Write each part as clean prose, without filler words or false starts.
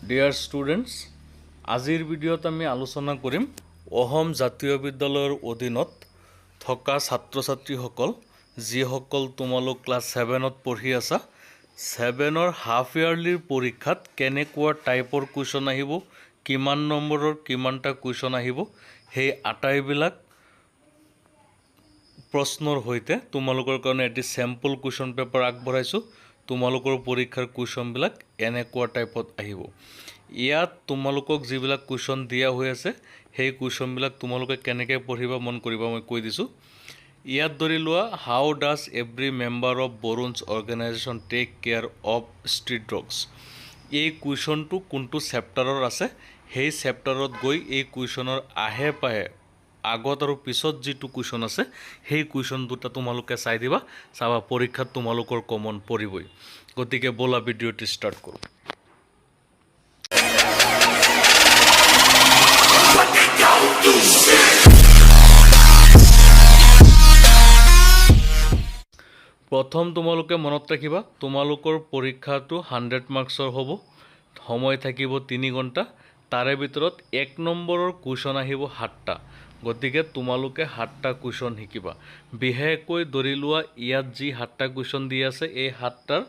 Dear students, আজিৰ ভিডিঅ'ত আমি আলোচনা কৰিম অসম জাতীয় বিদ্যালয়ৰ অধীনত থকা ছাত্ৰ ছাত্ৰীসকল যিসকল তোমালোক ক্লাছ 7ত পঢ়ি আছা। 7ৰ হাফ ইয়াৰলিৰ পৰীক্ষাত কেনেকুৱা টাইপৰ কুৱেশ্যন আহিব, কিমান নম্বৰৰ কিমানটা কুৱেশ্যন আহিব, সেই আটাইবিলাক প্ৰশ্নৰ সৈতে তোমালোকৰ কাৰণে এটি চেম্পল কুৱেশ্যন পেপাৰ আগবঢ়াইছোঁ। তোমালোকৰ পৰীক্ষাৰ কুৱেশ্যনবিলাক এনেকুৱা টাইপত আহিব। ইয়াত তোমালোকক যিবিলাক কুৱেশ্যন দিয়া হৈ আছে সেই কুৱেশ্যনবিলাক তোমালোকে কেনেকৈ পঢ়িবা মন কৰিবা মই কৈ দিছোঁ। ইয়াত ধৰি লোৱা, how does every member of Barun's organisation take care of street dogs. এই কুৱেশ্যনটো কোনটো চেপ্টাৰৰ আছে, সেই চেপ্টাৰত গৈ এই কুৱেশ্যনৰ আহে পাহে আগত আৰু পিছত যিটো কুৱেশ্যন আছে সেই কুৱেশ্যন দুটা তোমালোকে চাই দিবা। চাবা পৰীক্ষাত তোমালোকৰ কমন পৰিবই। গতিকে ব'লা ভিডিঅ'টি ষ্টাৰ্ট কৰোঁ। প্ৰথম তোমালোকে মনত ৰাখিবা, তোমালোকৰ পৰীক্ষাটো 100 মাৰ্কছৰ হ'ব। সময় থাকিব 3 ঘণ্টা। তাৰে ভিতৰত 1 নম্বৰৰ কুৱেশ্যন আহিব 7টা। গতিকে তোমালোকে 7টা কুৱেশ্যন শিকিবা। বিশেষকৈ ধৰি লোৱা, ইয়াত যি 7টা কুৱেশ্যন দি আছে এই 7টাৰ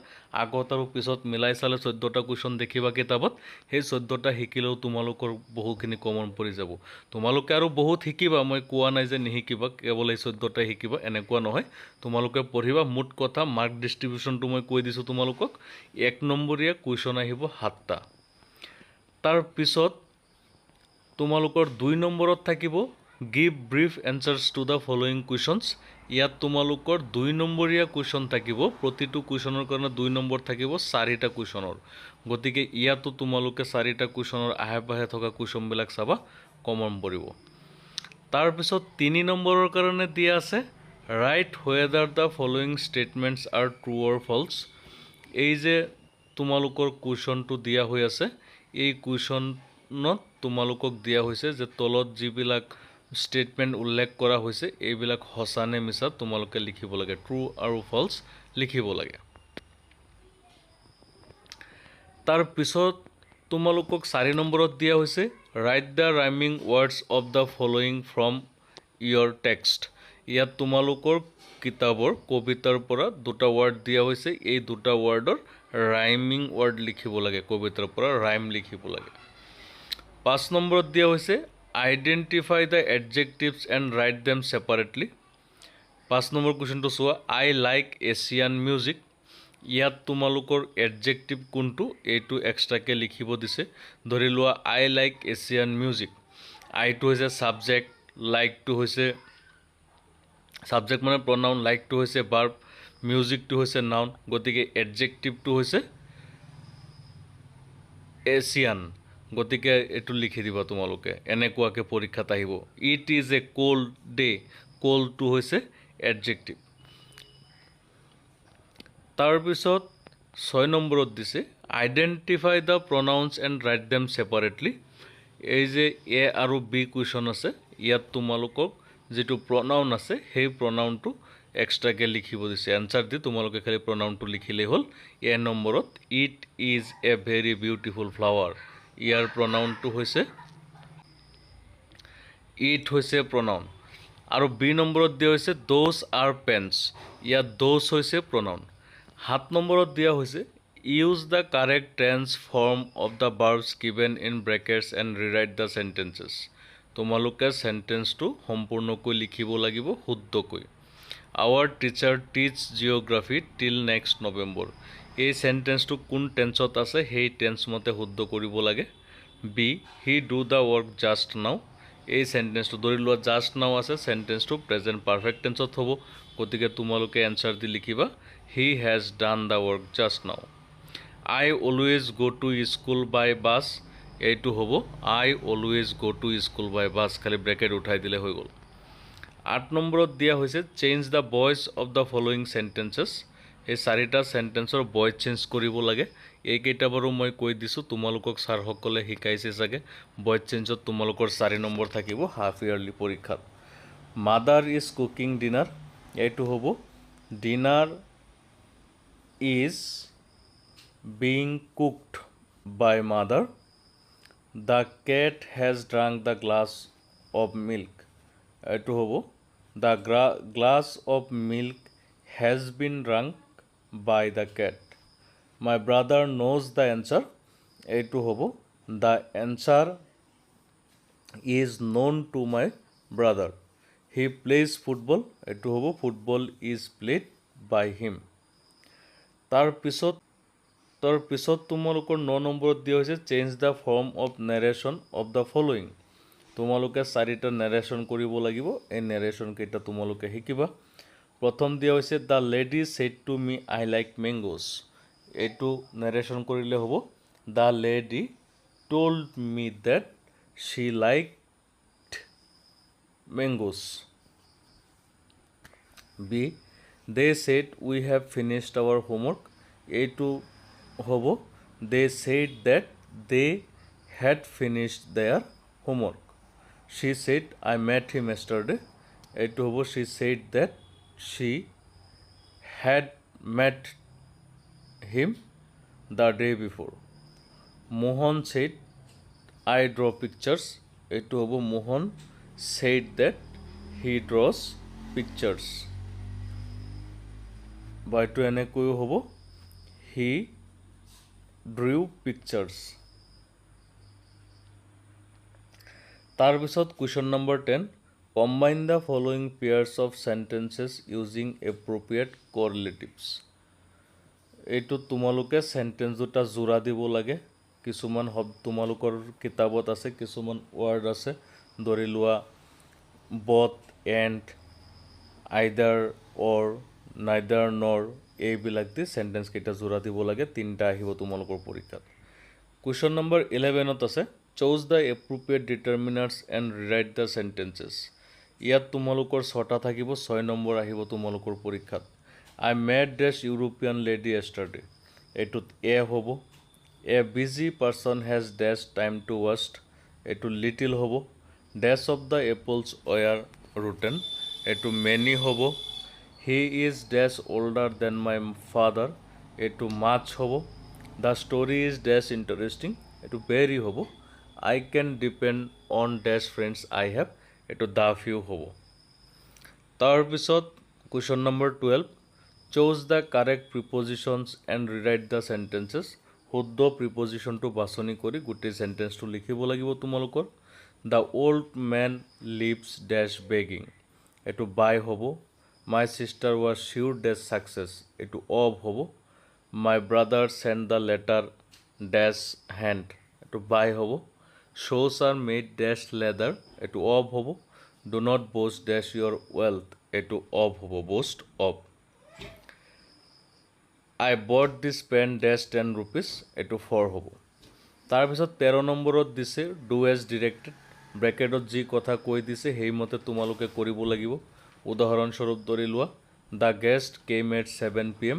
আগত আৰু পিছত মিলাই চালে 14টা কুৱেশ্যন দেখিবা কিতাপত। সেই 14টা শিকিলেও তোমালোকৰ বহুখিনি কমন পৰি যাব। তোমালোকে আৰু বহুত শিকিবা, মই কোৱা নাই যে নিশিকিবা, কেৱল এই 14টাই শিকিবা এনেকুৱা নহয়। তোমালোকে পঢ়িবা। মুঠ কথা মাৰ্ক ডিষ্ট্ৰিবিউশ্যনটো মই কৈ দিছোঁ তোমালোকক। 1 নম্বৰীয়া কুৱেশ্যন আহিব 7টা। তাৰপিছত তোমালোকৰ 2 নম্বৰত থাকিব give brief answers to the following questions. ইয়াত তোমালোকৰ 2 নম্বৰীয়া কুৱেশ্যন থাকিব। প্ৰতিটো কুৱেশ্যনৰ কাৰণে 2 নম্বৰ থাকিব 4টা কুৱেশ্যনৰ। গতিকে ইয়াতো তোমালোকে 4টা কুৱেশ্যনৰ আহে পাহে থকা কুৱেশ্যনবিলাক চাবা, কমন পৰিব। তাৰপিছত 3 নম্বৰৰ কাৰণে দিয়া আছে write whether the following statements are true or false. এই যে তোমালোকৰ কুৱেশ্যনটো দিয়া হৈ আছে, এই কুৱেশ্যনত তোমালোকক দিয়া হৈছে যে তলত যিবিলাক ষ্টেটমেণ্ট উল্লেখ কৰা হৈছে এইবিলাক সঁচা নে মিছা তোমালোকে লিখিব লাগে। ট্ৰু আৰু ফল্ছ লিখিব লাগে। তাৰপিছত তোমালোকক 4 নম্বৰত দিয়া হৈছে write the rhyming words of the following from your text. ইয়াত তোমালোকৰ কিতাপৰ কবিতাৰ পৰা 2টা ৱৰ্ড দিয়া হৈছে। এই 2টা ৱৰ্ডৰ ৰাইমিং ৱৰ্ড লিখিব লাগে, কবিতাৰ পৰা ৰাইম লিখিব লাগে। 5 নম্বৰত দিয়া হৈছে identify the adjectives and write them separately. 5 number কুৱেশ্যনটো চোৱা, আই লাইক এছিয়ান মিউজিক। ইয়াত তোমালোকৰ এডজেক্টিভ কোনটো এইটো এক্সট্ৰাকৈ লিখিব দিছে। ধৰি লোৱা, আই লাইক এছিয়ান মিউজিক। আইটো হৈছে ছাবজেক্ট, লাইকটো হৈছে ছাবজেক্ট মানে প্ৰনাউন, লাইকটো হৈছে ভাৰ্ব, মিউজিকটো হৈছে নাউন। গতিকে এডজেক্টিভটো হৈছে এছিয়ান। গতিকে এইটো লিখি দিবা তোমালোকে। এনেকুৱাকৈ পৰীক্ষাত আহিব। It is a cold day. কোল্ডটো হৈছে এডজেক্টিভ। তাৰপিছত 6 নম্বৰত দিছে identify the pronouns and write them separately. এই যে এ আৰু বি কুৱেশ্যন আছে, ইয়াত তোমালোকক যিটো প্ৰনাউন আছে সেই প্ৰনাউনটো এক্সট্ৰাকৈ লিখিব দিছে। এনচাৰ দি তোমালোকে খালি প্ৰনাউনটো লিখিলেই হ'ল। এ নম্বৰত it is a very beautiful flower. ইয়াৰ প্ৰনাউনটো হৈছে ইট হৈছে প্ৰনাউন। আৰু বি নম্বৰত দিয়া হৈছে দ'জ আৰ পেণ্টছ। ইয়াত দ'জ হৈছে প্ৰনাউন। 7 নম্বৰত দিয়া হৈছে use the correct tense form of the verbs given in brackets and rewrite the sentences. তোমালোকে চেণ্টেন্সটো সম্পূৰ্ণকৈ লিখিব লাগিব শুদ্ধকৈ। Our teacher teach geography till next November. এই চেণ্টেন্সটো কোন টেন্সত আছে সেই টেন্স মতে শুদ্ধ কৰিব লাগে। Be he do the work just now. এই চেণ্টেন্সটো ধৰি লোৱা জাষ্ট নাও আছে, চেণ্টেন্সটো প্ৰেজেণ্ট পাৰফেক্ট টেন্সত হ'ব। গতিকে তোমালোকে এনচাৰ দি লিখিবা he has done the work just now. I always go' to school by bus. এইটো হ'ব I always go' to school by bus, খালি ব্ৰেকেট উঠাই দিলে হৈ গ'ল। 8 নম্বৰত দিয়া হৈছে change the voice of the following sentences. এই 4টা চেণ্টেন্সৰ ভইচ চেঞ্জ কৰিব লাগে। এইকেইটা বাৰু মই কৈ দিছোঁ, তোমালোকক ছাৰসকলে শিকাইছে চাগে। ভইচ চেঞ্জত তোমালোকৰ 4 নম্বৰ থাকিব হাফ ইয়াৰলি পৰীক্ষাত। Mother is cooking dinner. এইটো হ'ব dinner is being cooked by mother. The cat has drunk the glass of milk এইটো হ'ব the glass of milk has been drunk by the cat my brother knows the answer এইটো হ'ব the answer is known to my brother he plays football এইটো হ'ব football is played by him তাৰপিছত তোমালোকৰ 9 নম্বৰত দিয়া হৈছে change the form of narration of the following তোমালোকে 4টা নেৰেশ্যন কৰিব লাগিব এই নেৰেশ্যন কেইটা তোমালোকে শিকিবা প্ৰথম দিয়া হৈছে the lady said to me I like mangoes এইটো নেৰেশ্যন কৰিলে হ'ব the lady told me that she liked mangoes B they said we have finished our homework এইটো হ'ব they said that they had finished their homework she said I met him yesterday এইটো হ'ব she said that she had met him the day before Mohan said I draw pictures এইটো হ'ব Mohan said date হি draws pictures বা এইটো এনেকৈও হ'ব he drew pictures তাৰপিছত question number 10 combine the following pairs of sentences using appropriate correlatives এইটোত তোমালোকে sentence দুটা যোৰা দিব লাগে কিছুমান শব্দ তোমালোকৰ কিতাপত আছে কিছুমান ৱৰ্ড আছে ধৰি লোৱা বথ এণ্ড আইদাৰ অৰ নাইদাৰ নৰ এইবিলাক দি চেণ্টেন্স কেইটা যোৰা দিব লাগে 3টা আহিব তোমালোকৰ পৰীক্ষাত কুৱেশ্যন নম্বৰ 11ত আছে choose the appropriate determiners and rewrite the sentences ইয়াত তোমালোকৰ 6টা থাকিব 6 নম্বৰ আহিব তোমালোকৰ পৰীক্ষাত I met dash European lady yesterday এইটোত এ হ'ব a busy person has dash time to waste এইটো লিটিল হ'ব dash of the apples were rotten এইটো মেনি হ'ব he is dash older than my father এইটো মাছ হ'ব the story is dash interesting এইটো very হ'ব I can depend on dash friends I have এইটো the few হ'ব তাৰপিছত question number 12 choose the correct prepositions and rewrite the sentences শুদ্ধ প্ৰিপজিশ্যনটো বাছনি কৰি গোটেই চেণ্টেন্সটো লিখিব লাগিব তোমালোকৰ the old men lives dash begging এইটো বাই হ'ব my sister was sure dash success এইটো অফ হ'ব my brother send the letter dash hand এইটো বাই হ'ব শ্ব'ছ আৰ মেড ডেছ লেডাৰ এইটো অফ হ'ব do not বষ্ট dash your wealth এইটো অফ হ'ব বষ্ট of I bought this PAN dash 10 rupees এইটো 4 হ'ব তাৰপিছত 13 নম্বৰত দিছে ডু এজ ডিৰেক্টেড ব্ৰেকেটত যি কথা কৈ দিছে সেইমতে তোমালোকে কৰিব লাগিব উদাহৰণস্বৰূপ ধৰি লোৱা the guest chemo at 7 PM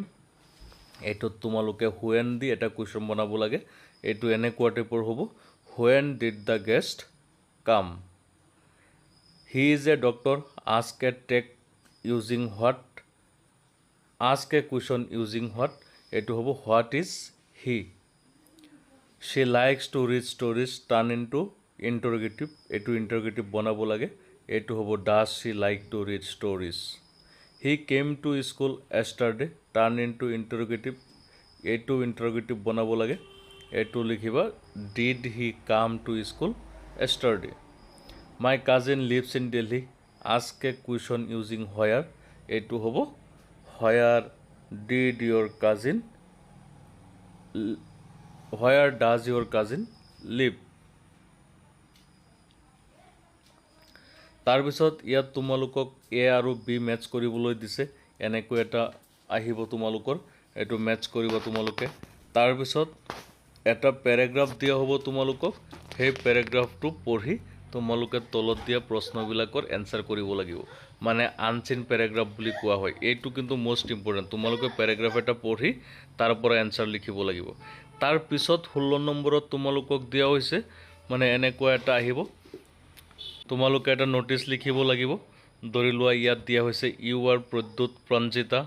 এইটোত তোমালোকে হুৱেন দি এটা কুৱেশ্যন বনাব লাগে এইটো এনেকুৱা টাইপৰ হ'ব when did the guest come he is a doctor ask a take using what ask a question using what এইটো হ'ব what is he she likes to read stories turn into interrogative এইটো interrogative বনাব লাগে এইটো হ'ব does she like to read stories he came to school yesterday turn into interrogative এইটো interrogative বনাব লাগে এইটো লিখিবা did he come to school yesterday my cousin lives in Delhi ask a question using where এইটো হ'ব where did your cousin where does your cousin live তাৰপিছত ইয়াত তোমালোকক এ আৰু বি মেটচ কৰিবলৈ দিছে এনেকৈ এটা আহিব তোমালোকৰ এইটো মেটচ কৰিব তোমালোকে তাৰপিছত এটা পেৰাগ্ৰাফ দিয়া হ'ব তোমালোকক সেই পেৰাগ্ৰাফটো পঢ়ি তোমালোকে তলত দিয়া প্ৰশ্নবিলাকৰ এনসাৰ কৰিব লাগিব মানে আনচিন পেৰাগ্ৰাফ বুলি কোৱা হয় এইটো কিন্তু মোস্ট ইম্পৰ্টেন্ট তোমালোকে পেৰাগ্ৰাফ এটা পঢ়ি তাৰ পৰা এনসাৰ লিখিব লাগিব তাৰ পিছত 16 নম্বৰত তোমালোকক দিয়া হৈছে মানে এনেকুৱা এটা আহিব তোমালোকে এটা নোটিছ লিখিব লাগিব ধৰি লোৱা ইয়াত দিয়া হৈছে you are Pradyut Pranjita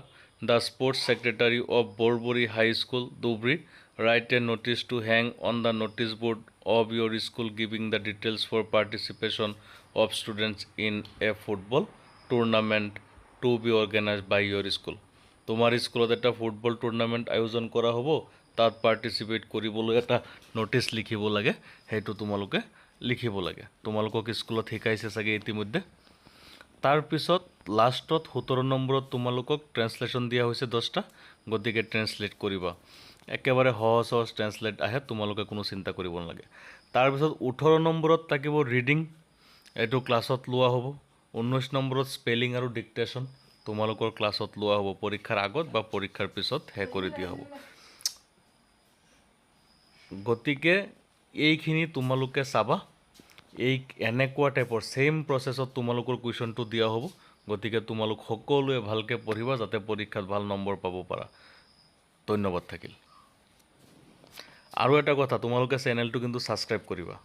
the sports secretary of Borbori high school Dhubri write a notice to hang on the notice board of your school giving the details for participation of students in a football tournament to be organized by your school. তোমাৰ স্কুলত এটা football tournament আয়োজন কৰা হ'ব, তাত participate কৰিবলৈ এটা notice লিখিব লাগে, সেইটো তোমালোকে লিখিব লাগে। তোমালোকক স্কুলত শিকাইছে চাগে ইতিমধ্যে। তাৰপিছত লাষ্টত 17 নম্বৰত তোমালোকক ট্ৰেন্সলেশ্যন দিয়া হৈছে 10টা, গতিকে ট্ৰেন্সলেট কৰিবা। একেবাৰে সহজ সহজ ট্ৰেন্সলেট আহে, তোমালোকে কোনো চিন্তা কৰিব নালাগে। তাৰপিছত 18 নম্বৰত থাকিব ৰিডিং, এইটো ক্লাছত লোৱা হ'ব। 19 নম্বৰত স্পেলিং আৰু ডিক্টেশ্যন তোমালোকৰ ক্লাছত লোৱা হ'ব, পৰীক্ষাৰ আগত বা পৰীক্ষাৰ পিছত শেষ কৰি দিয়া হ'ব। গতিকে এইখিনি তোমালোকে চাবা, এই এনেকুৱা টাইপৰ ছেইম প্ৰচেছত তোমালোকৰ কুৱেশ্যনটো দিয়া হ'ব। গতিকে তোমালোক সকলোৱে ভালকৈ পঢ়িবা যাতে পৰীক্ষাত ভাল নম্বৰ পাব পাৰা। ধন্যবাদ থাকিল। আৰু এটা কথা, তোমালোকে চেনেলটো কিন্তু ছাবস্ক্ৰাইব কৰিবা।